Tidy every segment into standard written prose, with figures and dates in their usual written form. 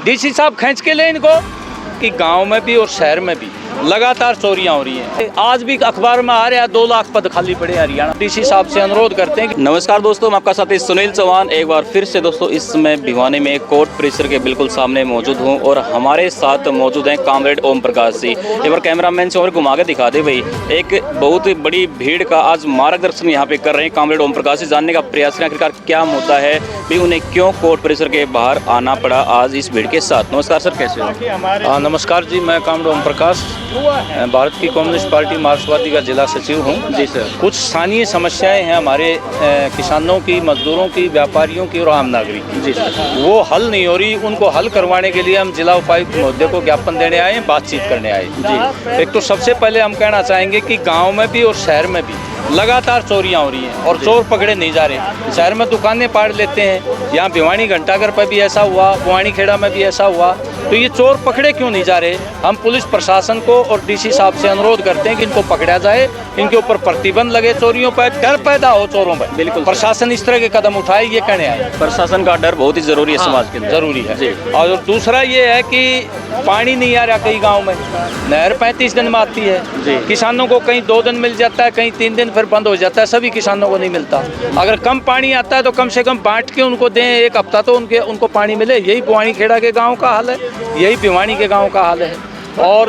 DC साहब खींच के ले इनको कि गांव में भी और शहर में भी लगातार चोरियां हो रही हैं। आज भी अखबार में आ रहा है 2 लाख पद खाली पड़े हरियाणा। डीसी साहब से अनुरोध करते हैं कि नमस्कार दोस्तों, मैं आपका साथी सुनील चौहान एक बार फिर से दोस्तों इस समय भिवानी में कोर्ट परिसर के बिल्कुल सामने मौजूद हूं और हमारे साथ मौजूद हैं कॉमरेड ओम प्रकाश जी। एक बार कैमरामैन से और घुमा के दिखा दे भाई। एक बहुत बड़ी भीड़ का आज मार्गदर्शन यहाँ पे कर रहे हैं कॉमरेड ओम प्रकाश जी। जानने का प्रयास करें आखिरकार क्या मुद्दा है भी, उन्हें क्यों कोर्ट परिसर के बाहर आना पड़ा आज इस भीड़ के साथ। नमस्कार सर, कैसे हो? नमस्कार जी, मैं कॉमरेड ओम प्रकाश भारत की कम्युनिस्ट पार्टी मार्क्सवादी का जिला सचिव हूँ। जी सर। कुछ स्थानीय समस्याएं हैं हमारे किसानों की, मजदूरों की, व्यापारियों की और आम नागरिक की। जी सर। वो हल नहीं हो रही, उनको हल करवाने के लिए हम जिला उपायुक्त महोदय को ज्ञापन देने आए हैं, बातचीत करने आए। जी, एक तो सबसे पहले हम कहना चाहेंगे कि गाँव में भी और शहर में भी लगातार चोरियां हो रही हैं और चोर पकड़े नहीं जा रहे। शहर में दुकानें पाड़ लेते हैं, यहाँ भिवानी घंटाघर पर भी ऐसा हुआ, बुआनी खेड़ा में भी ऐसा हुआ। तो ये चोर पकड़े क्यों नहीं जा रहे? हम पुलिस प्रशासन को और डीसी साहब से अनुरोध करते हैं कि इनको पकड़ा जाए, इनके ऊपर प्रतिबंध लगे, चोरियों पर डर पैदा हो चोरों पर। बिल्कुल, प्रशासन इस तरह के कदम उठाए, ये कहने आए। प्रशासन का डर बहुत ही जरूरी है समाज के अंदर। जरूरी है। और दूसरा ये है कि पानी नहीं आ रहा कई गाँव में, नहर 35 दिन में आती है। किसानों को कहीं 2 दिन मिल जाता है, कहीं 3 दिन, फिर बंद हो जाता है। सभी किसानों को नहीं मिलता। अगर कम पानी आता है तो कम से कम बांट के उनको दें, 1 हफ्ता तो उनको पानी मिले। यही बुआनी खेड़ा के गांव का हाल है, यही भिवानी के गांव का हाल है। और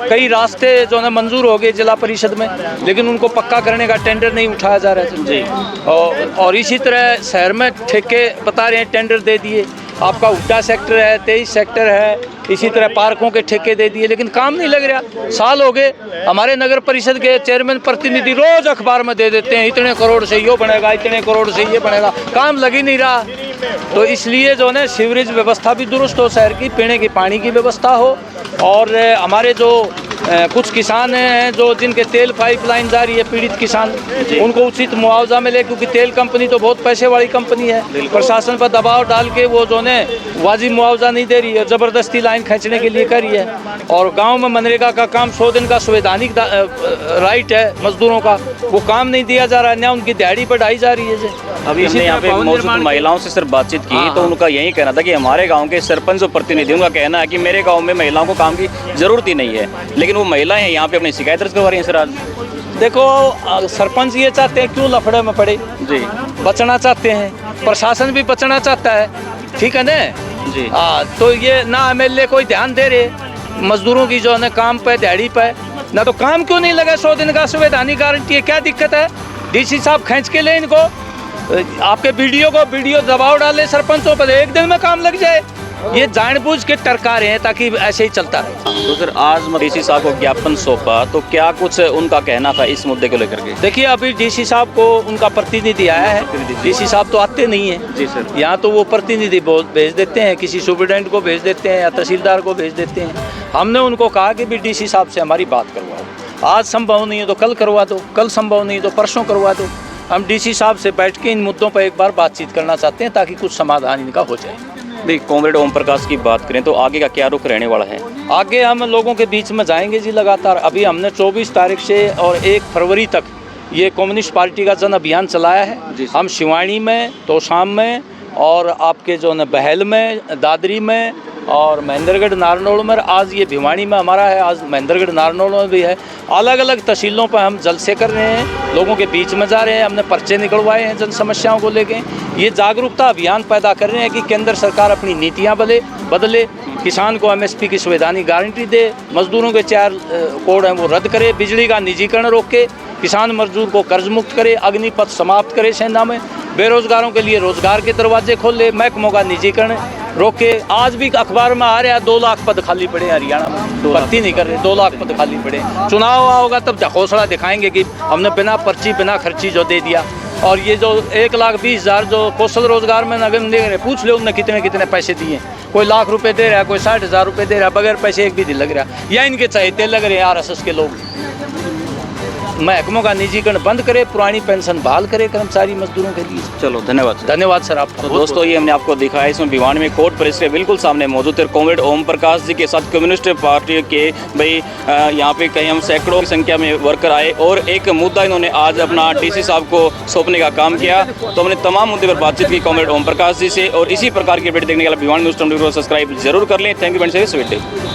कई रास्ते जो है मंजूर हो गए जिला परिषद में, लेकिन उनको पक्का करने का टेंडर नहीं उठाया जा रहा है। जी। और इसी तरह शहर में ठेके बता रहे हैं, टेंडर दे दिए। आपका हुड्डा सेक्टर है, 23 सेक्टर है, इसी तरह पार्कों के ठेके दे दिए, लेकिन काम नहीं लग रहा। साल हो गए। हमारे नगर परिषद के चेयरमैन प्रतिनिधि रोज अखबार में दे देते हैं इतने करोड़ से ये बनेगा, इतने करोड़ से ये बनेगा, काम लग ही नहीं रहा। तो इसलिए जो है सीवरेज व्यवस्था भी दुरुस्त हो, शहर की पीने की पानी की व्यवस्था हो। और हमारे जो कुछ किसान हैं जो जिनके तेल पाइपलाइन जा रही है, पीड़ित किसान, उनको उचित मुआवजा मिले, क्योंकि तेल कंपनी तो बहुत पैसे वाली कंपनी है। प्रशासन पर दबाव डाल के वो जो है वाजिब मुआवजा नहीं दे रही है, ज़बरदस्ती लाइन खींचने के लिए कर रही है। और गांव में मनरेगा का काम 100 दिन का संवैधानिक राइट है मजदूरों का, वो काम नहीं दिया जा रहा है, ना उनकी दिहाड़ी बढ़ाई जा रही है। अभी हमने यहाँ पे मौजूद महिलाओं से सिर्फ बातचीत की तो उनका यही कहना था कि हमारे गांव के सरपंच और प्रतिनिधियों का कहना है कि मेरे गांव में महिलाओं को काम की जरूरत ही नहीं है, लेकिन वो महिलाएं यहाँ पे अपनी शिकायत दर्ज करवा रही हैं। सर आज देखो, सरपंच ये चाहते हैं क्यों लफड़े में पड़े, जी बचना चाहते हैं, प्रशासन भी बचना चाहता है, ठीक है ना जी। तो ये ना एमएलए कोई ध्यान दे रहे मजदूरों की जो है काम पे, दिहाड़ी पे, ना तो काम क्यों नहीं लगा। 100 दिन का संवैधानिक गारंटी है, क्या दिक्कत है? डीसी साहब खींच के ले इनको, आपके वीडियो दबाव डाले सरपंचों पर, 1 दिन में काम लग जाए। ये जानबूझ के टरका रहे हैं ताकि ऐसे ही चलता रहे। तो सर आज डीसी साहब को ज्ञापन सौंपा तो क्या कुछ उनका कहना था इस मुद्दे को लेकर के? देखिए, अभी डीसी साहब को उनका प्रतिनिधि आया है। डीसी साहब तो आते नहीं है जी सर। यहाँ तो वो प्रतिनिधि भेज देते हैं, किसी सुपरिटेंडेंट को भेज देते हैं या तहसीलदार को भेज देते हैं। हमने उनको कहा कि भी डीसी साहब से हमारी बात करवाओ, आज संभव नहीं है तो कल करवा दो, कल संभव नहीं है तो परसों करवा दो। हम डीसी साहब से बैठ के इन मुद्दों पर एक बार बातचीत करना चाहते हैं ताकि कुछ समाधान इनका हो जाए। नहीं, कॉमरेड ओम प्रकाश की बात करें तो आगे का क्या रुख रहने वाला है? आगे हम लोगों के बीच में जाएंगे जी लगातार। अभी हमने 24 तारीख से और 1 फरवरी तक ये कम्युनिस्ट पार्टी का जन अभियान चलाया है। हम शिवानी में, तोशाम में और आपके जो है बहल में, दादरी में और महेंद्रगढ़ नारनौल में, आज ये भिवानी में हमारा है, आज महेंद्रगढ़ नारनौल में भी है। अलग अलग तहसीलों पर हम जलसे कर रहे हैं, लोगों के बीच में जा रहे हैं। हमने पर्चे निकलवाए हैं जन समस्याओं को लेके। ये जागरूकता अभियान पैदा कर रहे हैं कि केंद्र सरकार अपनी नीतियाँ बदले, किसान को एमएसपी की संवैधानिक गारंटी दे, मजदूरों के 4 कोड हैं वो रद्द करे, बिजली का निजीकरण रोके, किसान मजदूर को कर्ज मुक्त करे, अग्निपथ समाप्त करे सेना में, बेरोजगारों के लिए रोजगार के दरवाजे खोले, महकमों का निजीकरण रोके। आज भी अखबार में आ रहा है 2 लाख पद खाली पड़े हरियाणा में, भर्ती नहीं कर रहे, 2 लाख पद खाली पड़े। चुनाव होगा तब हौसला दिखाएंगे कि हमने बिना पर्ची बिना खर्ची जो दे दिया। और ये जो 1,20,000 जो कौशल रोजगार में नगम दे रहे, पूछ ले उनने कितने कितने पैसे दिए। कोई लाख रुपए दे रहा है, कोई 60,000 रुपये दे रहा है, बगैर पैसे एक भी दिन लग रहा है। या इनके चहेते लग रहे हैं RSS के लोग। महकमों का निजीकरण बंद करे, पुरानी पेंशन बहाल करे कर्मचारी मजदूरों के लिए। चलो धन्यवाद। धन्यवाद सर आपका। तो दोस्तों ये हमने आपको दिखाया, इसमें भिवानी में कोर्ट परिसर के बिल्कुल सामने मौजूद है कॉमरेड ओम प्रकाश जी के साथ कम्युनिस्ट पार्टी के भाई यहाँ पे कहीं हम सैकड़ों की संख्या में वर्कर आए और एक मुद्दा इन्होंने आज अपना डीसी साहब को सौंपने का काम किया। तो हमने तमाम मुद्दे पर बातचीत की कॉमरेड ओम प्रकाश जी से, और इसी प्रकार की अपडेट देखने के लिए भिवानी न्यूज़ 24 को सब्सक्राइब जरूर कर लें। Thank you friends.